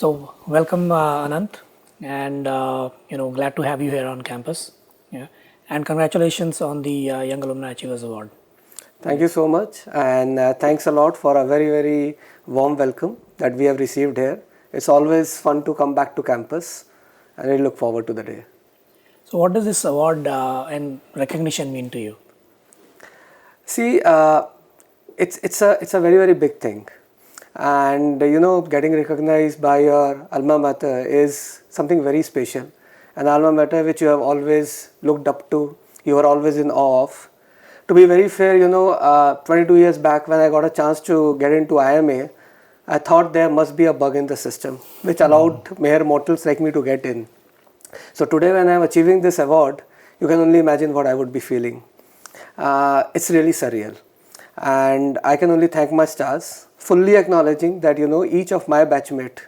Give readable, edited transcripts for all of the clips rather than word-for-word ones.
So welcome, Anant, and glad to have you here on campus. Yeah, and congratulations on the Young Alumni Achievers Award. Thank you so much, and thanks a lot for a very warm welcome that we have received here. It's always fun to come back to campus, and I look forward to the day. So, what does this award and recognition mean to you? See, it's a very big thing, and getting recognized by your alma mater is something very special. An alma mater which you have always looked up to, you are always in awe of. To be very fair, 22 years back when I got a chance to get into IMA, I thought there must be a bug in the system which allowed mere mortals like me to get in. So today when I am achieving this award, you can only imagine what I would be feeling. It's really surreal, and I can only thank my stars, fully acknowledging that each of my batchmate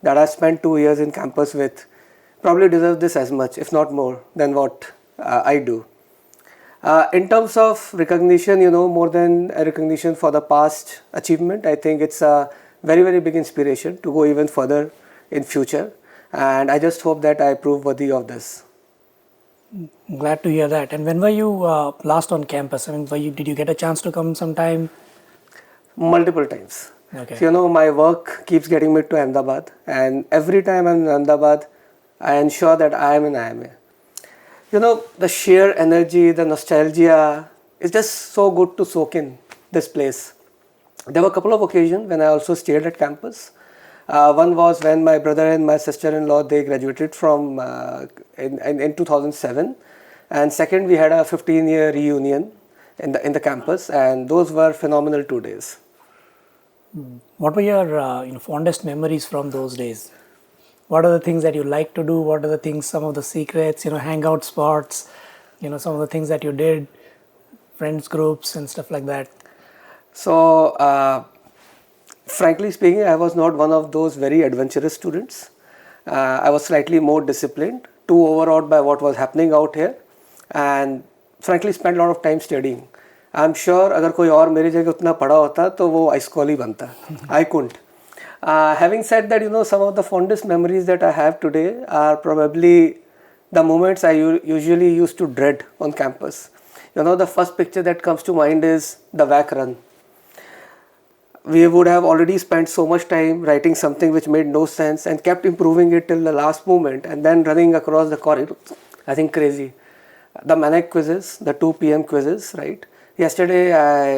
that I spent 2 years in campus with probably deserve this as much, if not more, than what I do. In terms of recognition, more than a recognition for the past achievement, I think it's a very big inspiration to go even further in future, and I just hope that I prove worthy of this. Glad to hear that. And when were you last on campus? I mean, did you get a chance to come sometime? Multiple times. Okay. So, my work keeps getting me to Ahmedabad, and every time I'm in Ahmedabad, I ensure that I am in IMA. The sheer energy, the nostalgia, it's just so good to soak in this place. There were a couple of occasions when I also stayed at campus. One was when my brother and my sister-in-law, they graduated from in 2007, and second we had a 15-year reunion in the campus, and those were phenomenal 2 days. What were your fondest memories from those days? What are the things that you like to do? What are the things, some of the secrets, hangout spots, some of the things that you did, friends groups and stuff like that? So, frankly speaking, I was not one of those very adventurous students. I was slightly more disciplined, too overawed by what was happening out here, and frankly spent a lot of time studying. I'm sure अगर कोई और मेरी जगह उतना पढ़ा होता तो वो आइसकॉल ही बनता. I couldn't. Having said that, some of the fondest memories that I have today are probably the moments I usually used to dread on campus. The first picture that comes to mind is the WAC run. We would have already spent so much time writing something which made no sense and kept improving it till the last moment and then running across the corridor. I think crazy. The manic quizzes, the 2 p.m. quizzes, right? Yesterday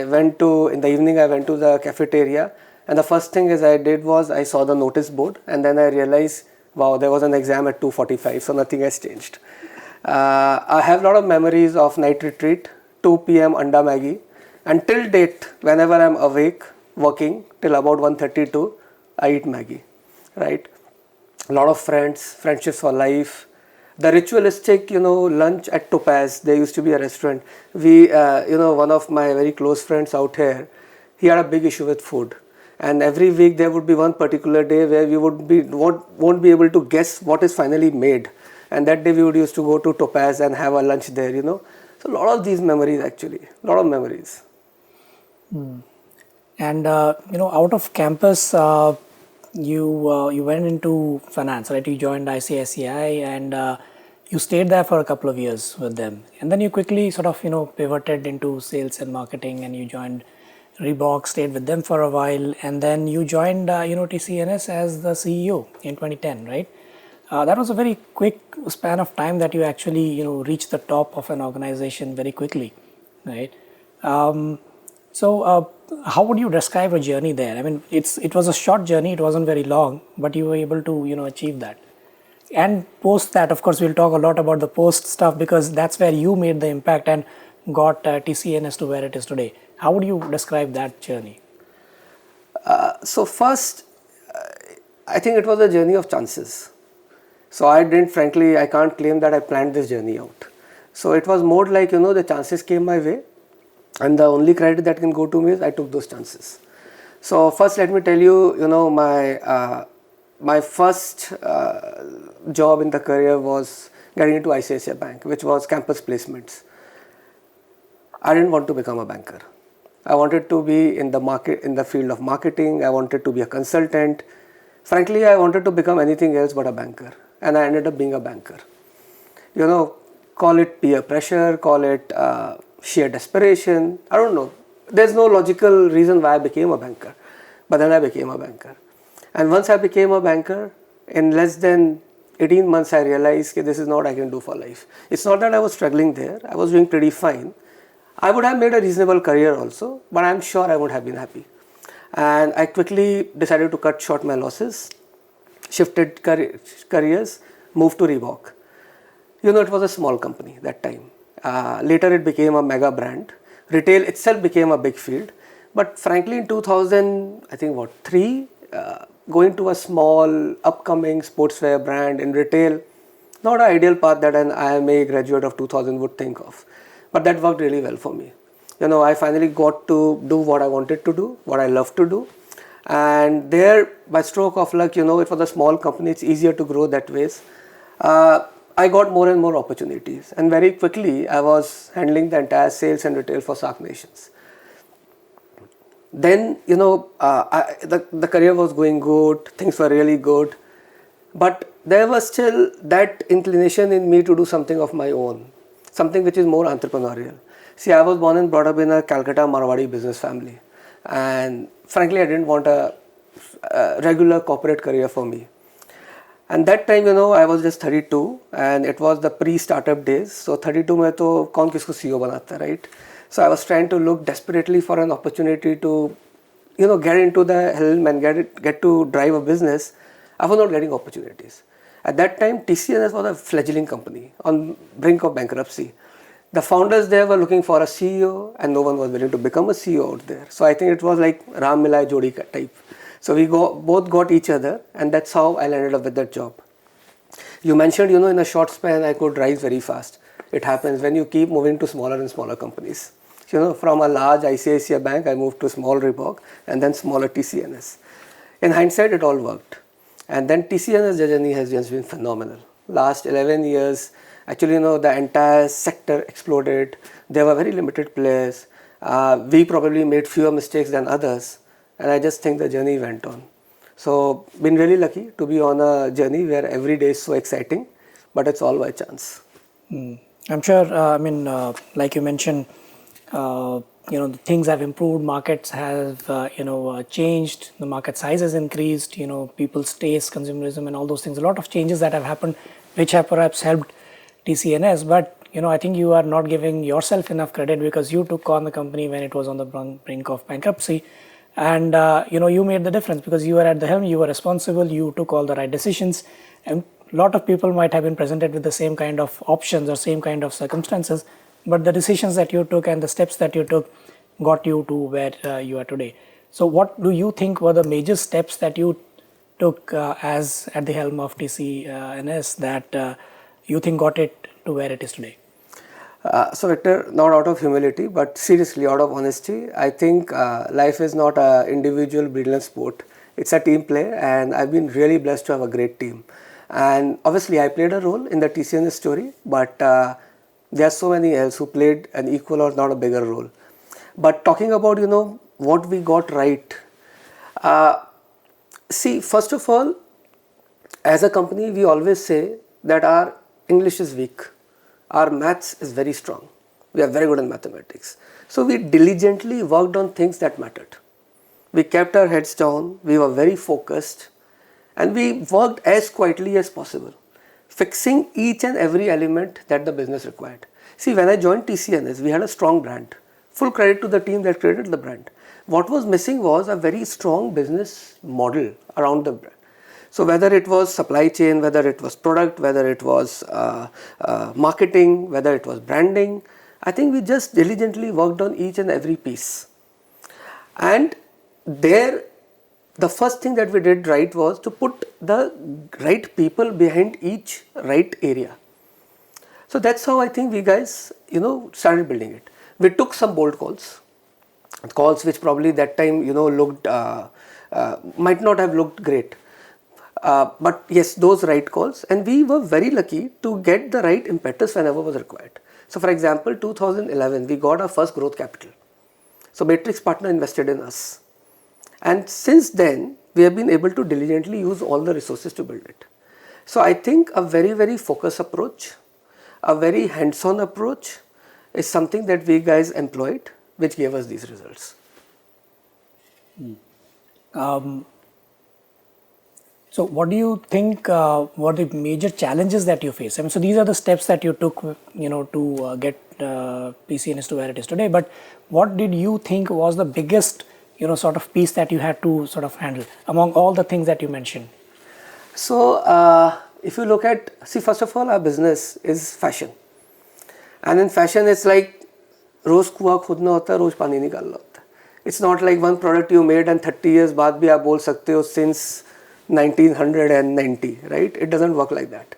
in the evening I went to the cafeteria, and the first thing I did was I saw the notice board, and then I realized, wow, there was an exam at 2:45, so nothing has changed. I have a lot of memories of night retreat, 2 p.m. Anda Maggie, and till date, whenever I'm awake, working till about 1:32, I eat Maggie, right? A lot of friendships for life. The ritualistic, lunch at Topaz, there used to be a restaurant. One of my very close friends out here, he had a big issue with food. And every week there would be one particular day where we won't be able to guess what is finally made. And that day we would used to go to Topaz and have a lunch there, So a lot of these memories actually, a lot of memories. And, out of campus, you went into finance, right? You joined ICICI and you stayed there for a couple of years with them. And then you quickly sort of, pivoted into sales and marketing, and you joined Reebok, stayed with them for a while. And then you joined, TCNs as the CEO in 2010, right? That was a very quick span of time that you actually, reached the top of an organization very quickly, right? So how would you describe a journey there? I mean, it was a short journey, it wasn't very long, but you were able to, achieve that. And post that, of course, we'll talk a lot about the post stuff because that's where you made the impact and got TCNs to where it is today. How would you describe that journey? So first, I think it was a journey of chances. So I can't claim that I planned this journey out. So it was more like, the chances came my way. And the only credit that can go to me is I took those chances. So first, let me tell you, my first job in the career was getting into ICICI Bank, which was campus placements. I didn't want to become a banker. I wanted to be in the field of marketing. I wanted to be a consultant. Frankly, I wanted to become anything else but a banker, and I ended up being a banker. You know, call it peer pressure, call it sheer desperation. I don't know. There's no logical reason why I became a banker, but then I became a banker. And once I became a banker, in less than 18 months, I realized that this is not what I can do for life. It's not that I was struggling there, I was doing pretty fine. I would have made a reasonable career also, but I'm sure I would have been happy. And I quickly decided to cut short my losses, shifted careers, moved to Reebok. You know, it was a small company that time. Later it became a mega brand. Retail itself became a big field. But frankly, in 2000, I think 3, going to a small upcoming sportswear brand in retail, not an ideal path that an IMA graduate of 2000 would think of. But that worked really well for me. You know, I finally got to do what I wanted to do, what I love to do. And there, by stroke of luck, you know, it was a small company, it's easier to grow that ways. I got more and more opportunities, and very quickly I was handling the entire sales and retail for SAARC nations. Then, you know, the career was going good, things were really good, but there was still that inclination in me to do something of my own, something which is more entrepreneurial. See, I was born and brought up in a Calcutta Marwadi business family, and frankly, I didn't want a regular corporate career for me. And that time, you know, I was just 32, and it was the pre-startup days. So 32 में तो कौन किसको CEO बनाता, right? So I was trying to look desperately for an opportunity to, you know, get into the helm and get to drive a business. I was not getting opportunities. At that time, TCNs was a fledgling company on brink of bankruptcy. The founders there were looking for a CEO, and no one was willing to become a CEO out there. So I think it was like Ram Milai Jodi type. So we both got each other, and that's how I landed up with that job. You mentioned, you know, in a short span, I could rise very fast. It happens when you keep moving to smaller and smaller companies. You know, from a large ICICI bank, I moved to small Reebok and then smaller TCNs. In hindsight, it all worked. And then TCNs journey has just been phenomenal. Last 11 years, actually, you know, the entire sector exploded. There were very limited players. We probably made fewer mistakes than others. And I just think the journey went on. So, been really lucky to be on a journey where every day is so exciting, but it's all by chance. I'm sure, like you mentioned, you know, the things have improved, markets have, changed, the market size has increased, you know, people's taste, consumerism and all those things. A lot of changes that have happened, which have perhaps helped TCNS, but, you know, I think you are not giving yourself enough credit because you took on the company when it was on the brink of bankruptcy. And, you know, you made the difference because you were at the helm, you were responsible, you took all the right decisions. And a lot of people might have been presented with the same kind of options or same kind of circumstances, but the decisions that you took and the steps that you took got you to where you are today. So what do you think were the major steps that you took as at the helm of TCNS that you think got it to where it is today? So Victor, not out of humility, but seriously out of honesty, I think life is not an individual brilliant sport. It's a team play, and I've been really blessed to have a great team. And obviously I played a role in the TCNS story, but there are so many else who played an equal or not a bigger role. But talking about, you know, what we got right. See, first of all, as a company, we always say that our English is weak. Our maths is very strong. We are very good in mathematics. So we diligently worked on things that mattered. We kept our heads down, we were very focused, and we worked as quietly as possible, fixing each and every element that the business required. See, when I joined TCNS, we had a strong brand. Full credit to the team that created the brand. What was missing was a very strong business model around the brand. So whether it was supply chain, whether it was product, whether it was marketing, whether it was branding, I think we just diligently worked on each and every piece. And there, the first thing that we did right was to put the right people behind each right area. So that's how I think we guys, you know, started building it. We took some bold calls which probably that time, you know, looked, might not have looked great. But yes, those right calls, and we were very lucky to get the right impetus whenever was required. So for example, 2011, we got our first growth capital. So Matrix Partner invested in us. And since then, we have been able to diligently use all the resources to build it. So I think a very focused approach, a very hands-on approach is something that we guys employed, which gave us these results. So what do you think were the major challenges that you face? I mean, so these are the steps that you took, to get TCNs to where it is today. But what did you think was the biggest, sort of piece that you had to sort of handle among all the things that you mentioned? So if you look at, see, first of all, our business is fashion. And in fashion, it's like रोज कुआं खोदना होता है, रोज पानी निकालना होता है. It's not like one product you made and 30 years बाद भी आप बोल सकते हो since 1990, right? It doesn't work like that.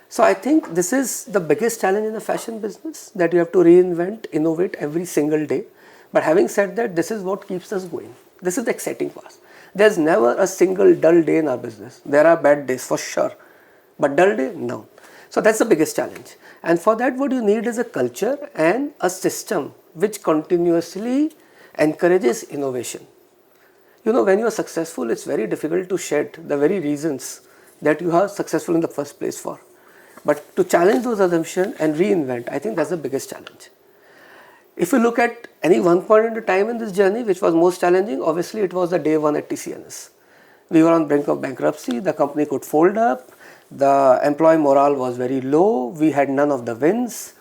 So I think this is the biggest challenge in the fashion business, that you have to reinvent, innovate every single day. But having said that, this is what keeps us going. This is the exciting part. There's never a single dull day in our business. There are bad days for sure, but dull day, no. So that's the biggest challenge. And for that, what you need is a culture and a system which continuously encourages innovation. When you are successful, it's very difficult to shed the very reasons that you are successful in the first place for. But to challenge those assumptions and reinvent, I think that's the biggest challenge. If you look at any one point in time in this journey, which was most challenging, obviously it was the day one at TCNs. We were on brink of bankruptcy, the company could fold up, the employee morale was very low, we had none of the wins.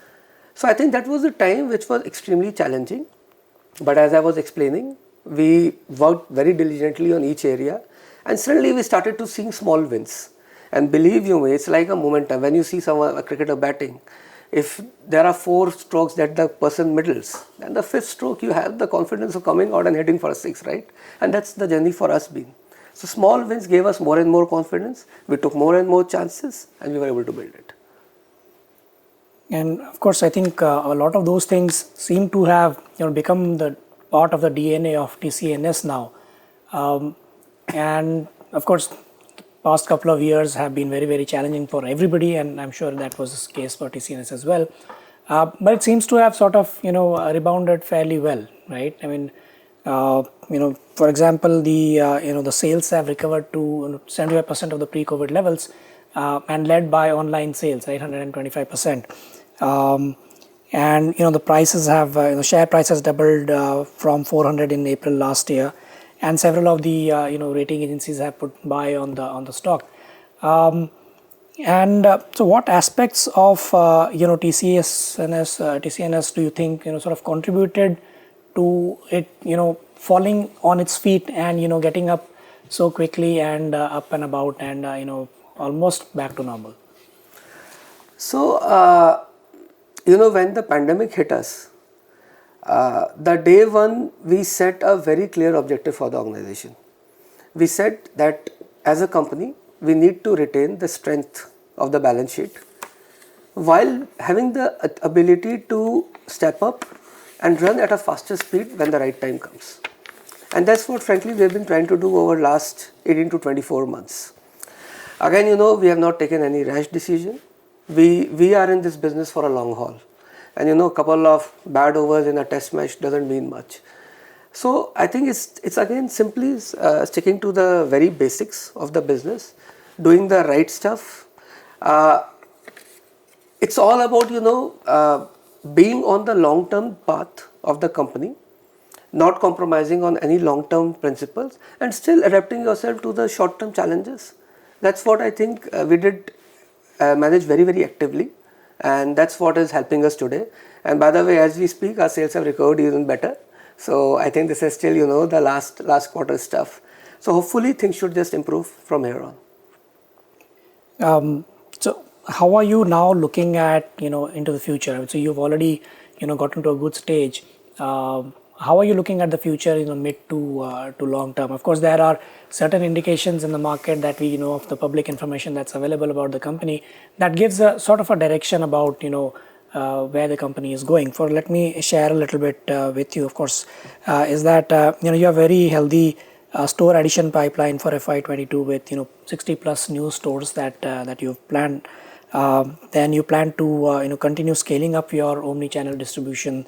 So I think that was a time which was extremely challenging. But as I was explaining, we worked very diligently on each area, and suddenly we started to see small wins. And believe you me, it's like a momentum. When you see someone, a cricketer batting, if there are 4 strokes that the person middles, then the 5th stroke you have the confidence of coming out and hitting for a 6, right? And that's the journey for us been. So small wins gave us more and more confidence. We took more and more chances, and we were able to build it. And of course, I think a lot of those things seem to have become the part of the DNA of TCNs now. And of course, the past couple of years have been very challenging for everybody, and I'm sure that was the case for TCNs as well. But it seems to have sort of rebounded fairly well, right? I mean, for example, the sales have recovered to 75% of the pre-COVID levels, and led by online sales, right, 125%. And the prices have share price has doubled from 400 in April last year, and several of the rating agencies have put buy on the stock. So what aspects of TCNs do you think sort of contributed to it falling on its feet and getting up so quickly and up and about and almost back to normal? So when the pandemic hit us, the day one we set a very clear objective for the organization. We said that as a company we need to retain the strength of the balance sheet while having the ability to step up and run at a faster speed when the right time comes. And that's what frankly we have been trying to do over last 18 to 24 months. Again, we have not taken any rash decision. We are in this business for a long haul. And a couple of bad overs in a test match doesn't mean much. So I think it's again simply sticking to the very basics of the business, doing the right stuff. It's all about being on the long-term path of the company, not compromising on any long-term principles, and still adapting yourself to the short-term challenges. That's what I think we did manage very actively, and that's what is helping us today. And by the way, as we speak, our sales have recovered even better. So I think this is still the last quarter stuff. So hopefully things should just improve from here on. So how are you now looking at into the future? So you've already gotten to a good stage. How are you looking at the future mid to long term? Of course, there are certain indications in the market that we of the public information that's available about the company that gives a sort of a direction about where the company is going. Let me share a little bit with you. Of course, is that you have very healthy store addition pipeline for FY22 with 60 plus new stores that you've planned. Then you plan to continue scaling up your omni-channel distribution,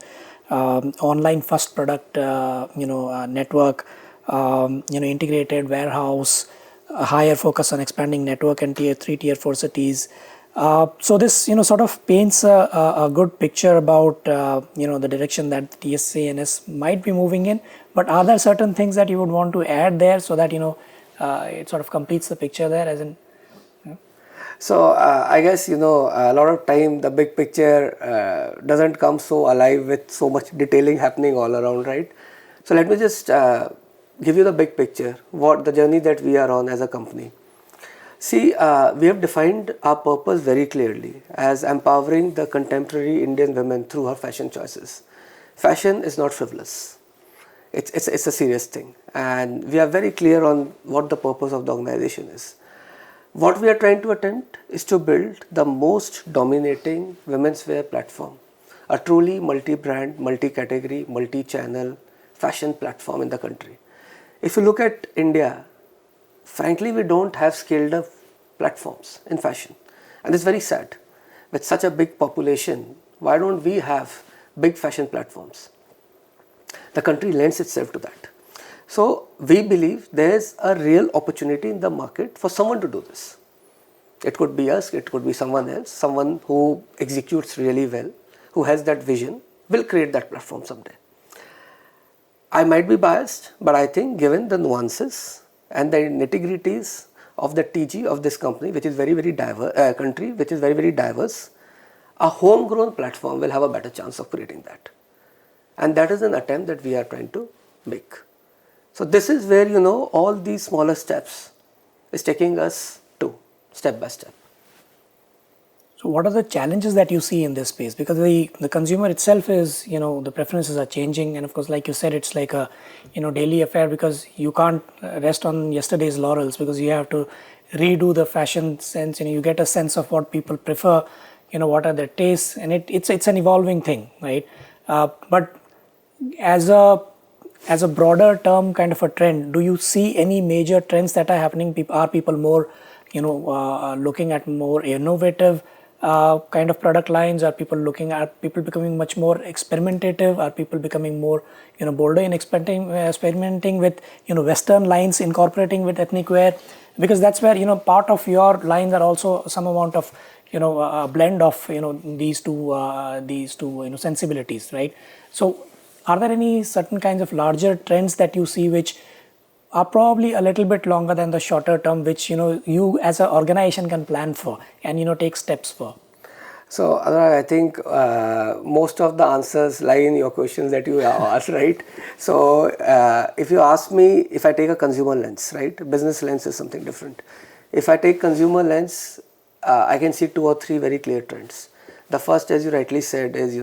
online first product network, integrated warehouse, a higher focus on expanding network and tier 3, tier 4 cities. So this, sort of paints a good picture about, the direction that the TCNs might be moving in. But are there certain things that you would want to add there so that, it sort of completes the picture there as in? So I guess, a lot of time the big picture doesn't come so alive with so much detailing happening all around, right? So let me just give you the big picture, what the journey that we are on as a company. See, we have defined our purpose very clearly as empowering the contemporary Indian women through her fashion choices. Fashion is not frivolous. It's a serious thing, and we are very clear on what the purpose of the organization is. What we are trying to attempt is to build the most dominating women's wear platform, a truly multi-brand, multi-category, multi-channel fashion platform in the country. If you look at India, frankly, we don't have scaled up platforms in fashion, and it's very sad. With such a big population, why don't we have big fashion platforms? The country lends itself to that. So we believe there's a real opportunity in the market for someone to do this. It could be us, it could be someone else, someone who executes really well, who has that vision, will create that platform someday. I might be biased, but I think given the nuances and the nitty-gritties of the TG of this company, which is very diverse, country, which is very diverse, a homegrown platform will have a better chance of creating that. And that is an attempt that we are trying to make. So this is where, all these smaller steps is taking us to step by step. So what are the challenges that you see in this space? Because the consumer itself is, the preferences are changing. And of course, like you said, it's like a, daily affair because you can't rest on yesterday's laurels because you have to redo the fashion sense. You get a sense of what people prefer, what are their tastes. And it's an evolving thing, right? But as a broader term kind of a trend, do you see any major trends that are happening? Are people more, looking at more innovative kind of product lines? Are people becoming much more experimentative? Are people becoming more, bolder in experimenting with, Western lines, incorporating with ethnic wear? Because that's where, part of your lines are also some amount of, a blend of, these two sensibilities, right? So are there any certain kinds of larger trends that you see which are probably a little bit longer than the shorter term, which you as an organization can plan for and take steps for? So Anurag, I think most of the answers lie in your questions that you asked, right? So if you ask me, if I take a consumer lens, right, business lens is something different. If I take consumer lens, I can see 2 or 3 very clear trends. The first, as you rightly said, is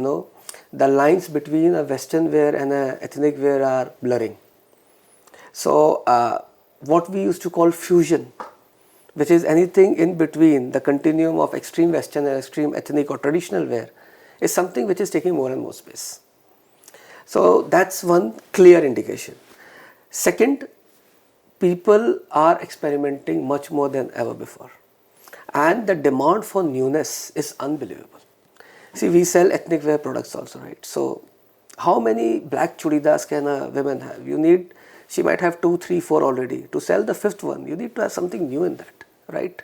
the lines between a Western wear and a ethnic wear are blurring. So what we used to call fusion, which is anything in between the continuum of extreme Western and extreme ethnic or traditional wear, is something which is taking more and more space. So that's one clear indication. Second, people are experimenting much more than ever before. And the demand for newness is unbelievable. See, we sell ethnic wear products also, right? So how many black chudidas can a woman have? She might have 2, 3, 4 already. To sell the 5th one, you need to have something new in that, right?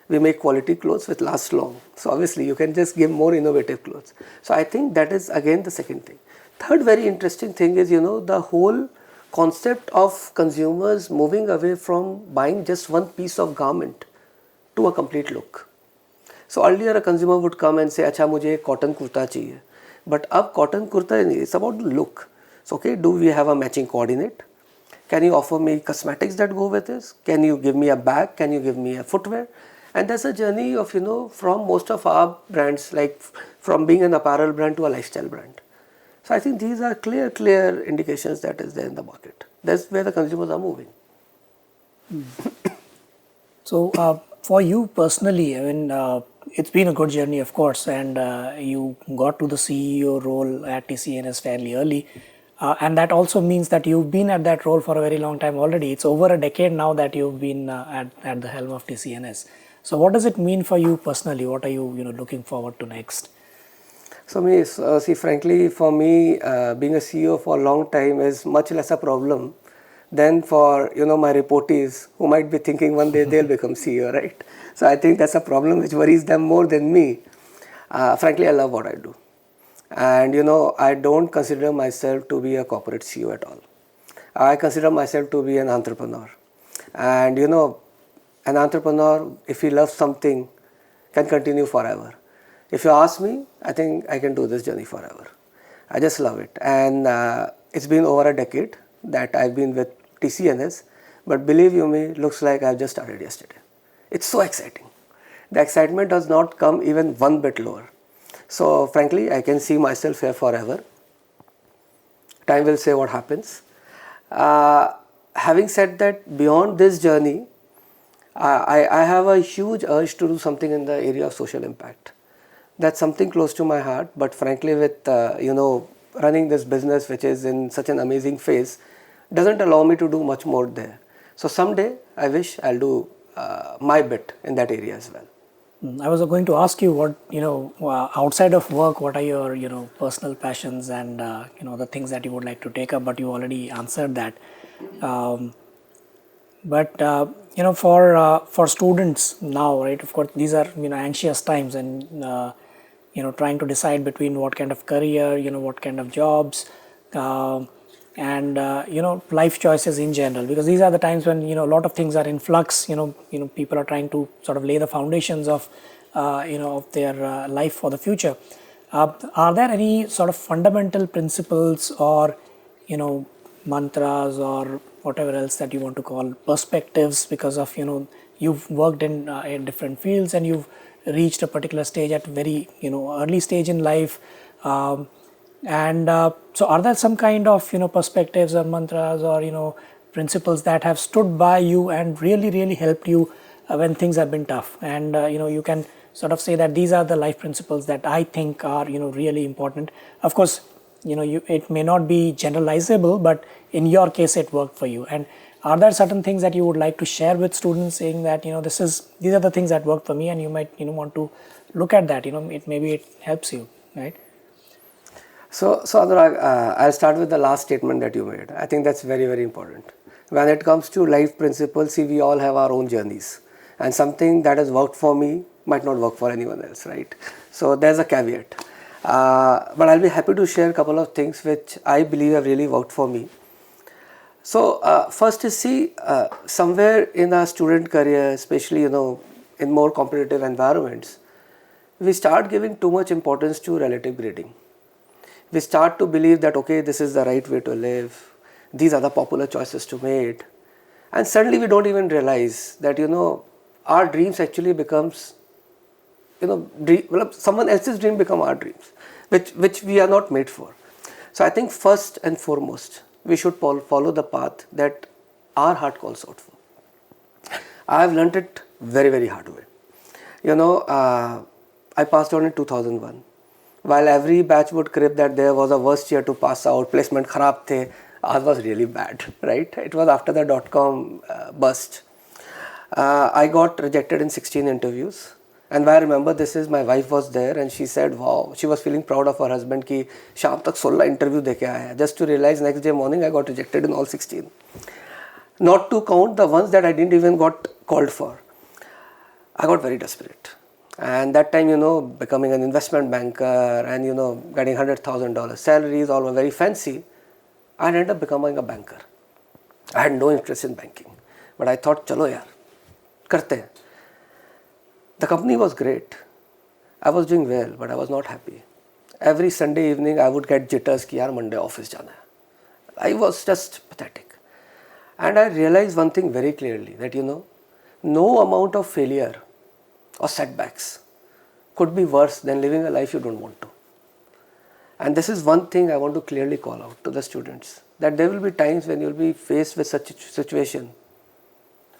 We make quality clothes which last long. So obviously you can just give more innovative clothes. So I think that is again the second thing. Third very interesting thing is, the whole concept of consumers moving away from buying just one piece of garment to a complete look. So earlier a consumer would come and say, "Acha, mujhe cotton kurta chahiye." But अब cotton kurta it's about the look. So okay, do we have a matching coordinate? Can you offer me cosmetics that go with this? Can you give me a bag? Can you give me a footwear? And that's a journey of, from most of our brands, like from being an apparel brand to a lifestyle brand. So I think these are clear indications that is there in the market. That's where the consumers are moving. So for you personally, I mean, it's been a good journey, of course, and you got to the CEO role at TCNs fairly early. And that also means that you've been at that role for a very long time already. It's over a decade now that you've been at the helm of TCNs. So what does it mean for you personally? What are you, looking forward to next? So frankly, for me, being a CEO for a long time is much less a problem than for my reportees who might be thinking one day they'll become CEO, right? So I think that's a problem which worries them more than me. Frankly, I love what I do, and I don't consider myself to be a corporate CEO at all. I consider myself to be an entrepreneur, and an entrepreneur, if he loves something, can continue forever. If you ask me, I think I can do this journey forever. I just love it, and it's been over a decade that I've been with TCNs, but believe you me, looks like I've just started yesterday. It's so exciting. The excitement does not come even one bit lower. So frankly, I can see myself here forever. Time will say what happens. Having said that, beyond this journey, I have a huge urge to do something in the area of social impact. That's something close to my heart, but frankly with running this business which is in such an amazing phase doesn't allow me to do much more there. So someday I wish I'll do my bit in that area as well. I was going to ask you what, outside of work, what are your, personal passions and, the things that you would like to take up, but you already answered that. But for students now, right? Of course, these are anxious times, and trying to decide between what kind of career, what kind of jobs, and life choices in general. Because these are the times when a lot of things are in flux. People are trying to sort of lay the foundations of of their life for the future. Are there any sort of fundamental principles or mantras or whatever else that you want to call perspectives, because of you've worked in different fields and you've reached a particular stage at very early stage in life, and so are there some kind of perspectives or mantras or principles that have stood by you and really helped you when things have been tough, and you can sort of say that these are the life principles that I think are really important. Of course, it may not be generalizable, but in your case it worked for you. And are there certain things that you would like to share with students, saying that these are the things that worked for me, and you might want to look at that, it helps you, right? So Anurag, I'll start with the last statement that you made. I think that's very important. When it comes to life principles, see, we all have our own journeys, and something that has worked for me might not work for anyone else, right? So there's a caveat. But I'll be happy to share a couple of things which I believe have really worked for me. So first is, see, somewhere in our student career, especially in more competitive environments, we start giving too much importance to relative grading. We start to believe that, okay, this is the right way to live, these are the popular choices to make, and suddenly we don't even realize that our dreams actually becomes someone else's dream become our dreams, which we are not made for. So I think first and foremost we should follow the path that our heart calls out for. I have learnt it very hard way. I passed out in 2001. While every batch would crib that there was a worst year to pass out, placement kharab the, ours was really bad, right? It was after the dot-com bust. I got rejected in 16 interviews. And I remember this is, my wife was there and she said, wow, she was feeling proud of her husband ki shaam tak 16 interview deke aaya hai. Just to realize next day morning I got rejected in all 16. Not to count the ones that I didn't even got called for. I got very desperate. And that time, becoming an investment banker and, getting $100,000 salaries, all were very fancy. I ended up becoming a banker. I had no interest in banking. But I thought, chalo yaar, karte hain. The company was great. I was doing well, but I was not happy. Every Sunday evening, I would get jitters ki yaar Monday office jana hai. I was just pathetic. And I realized one thing very clearly, that no amount of failure or setbacks could be worse than living a life you don't want to. And this is one thing I want to clearly call out to the students, that there will be times when you'll be faced with such a situation.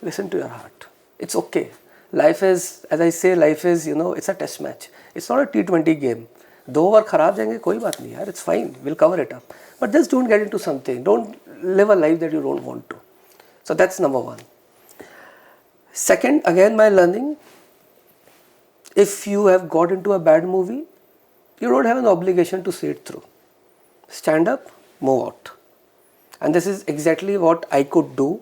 Listen to your heart. It's okay. Life is, as I say, life is, it's a test match. It's not a T20 game. 2 over kharab jayenge, koi baat nahi yaar, it's fine. We'll cover it up. But just don't get into something. Don't live a life that you don't want to. So that's number one. Second, again, my learning, if you have got into a bad movie, you don't have an obligation to see it through. Stand up, move out. And this is exactly what I could do.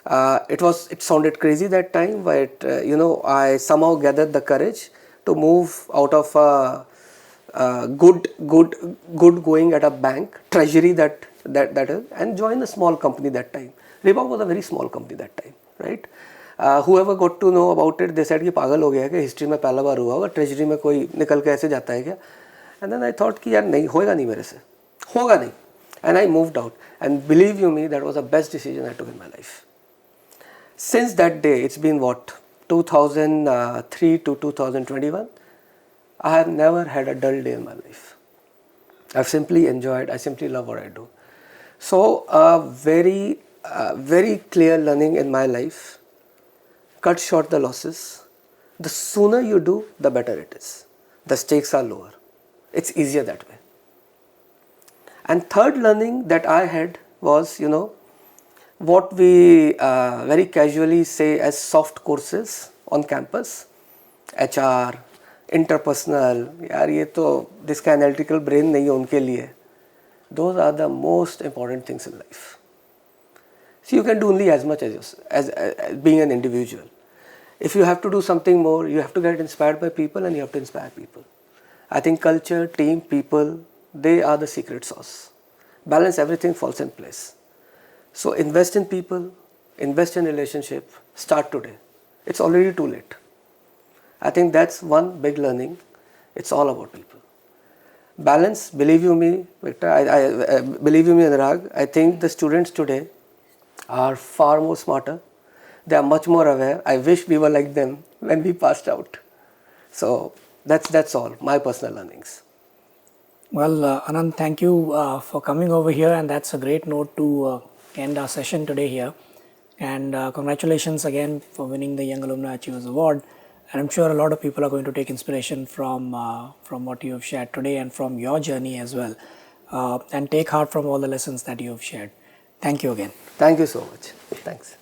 It sounded crazy that time, but I somehow gathered the courage to move out of good going at a bank treasury that is, and join a small company that time. Reebok was a very small company that time, right? Whoever got to know about it, they said कि पागल हो गया, कि history में पहला बार हुआ होगा, treasury में कोई निकल के ऐसे जाता है क्या? And then I thought कि यार नहीं होएगा, नहीं मेरे से होगा नहीं, and I moved out. And believe you me, that was the best decision I took in my life. Since that day, it's been what, 2003 to 2021, I have never had a dull day in my life. I've simply enjoyed, I simply love what I do. So very clear learning in my life: cut short the losses. The sooner you do, the better it is. The stakes are lower. It's easier that way. And third learning that I had was, what we very casually say as soft courses on campus, HR, interpersonal, यार ये तो जिसका analytical brain नहीं है उनके लिए, those are the most important things in life. So you can do only as much as being an individual. If you have to do something more, you have to get inspired by people, and you have to inspire people. I think culture, team, people, they are the secret sauce. Balance, everything falls in place. So invest in people, invest in relationship, start today. It's already too late. I think that's one big learning. It's all about people. Balance, believe you me, Victor, I believe you me, Anurag, I think the students today are far more smarter. They are much more aware. I wish we were like them when we passed out. So that's all, my personal learnings. Well, Anant, thank you for coming over here, and that's a great note to end our session today here. And congratulations again for winning the Young Alumni Achievers Award. And I'm sure a lot of people are going to take inspiration from what you have shared today and from your journey as well, and take heart from all the lessons that you have shared. Thank you again. Thank you so much. Thanks.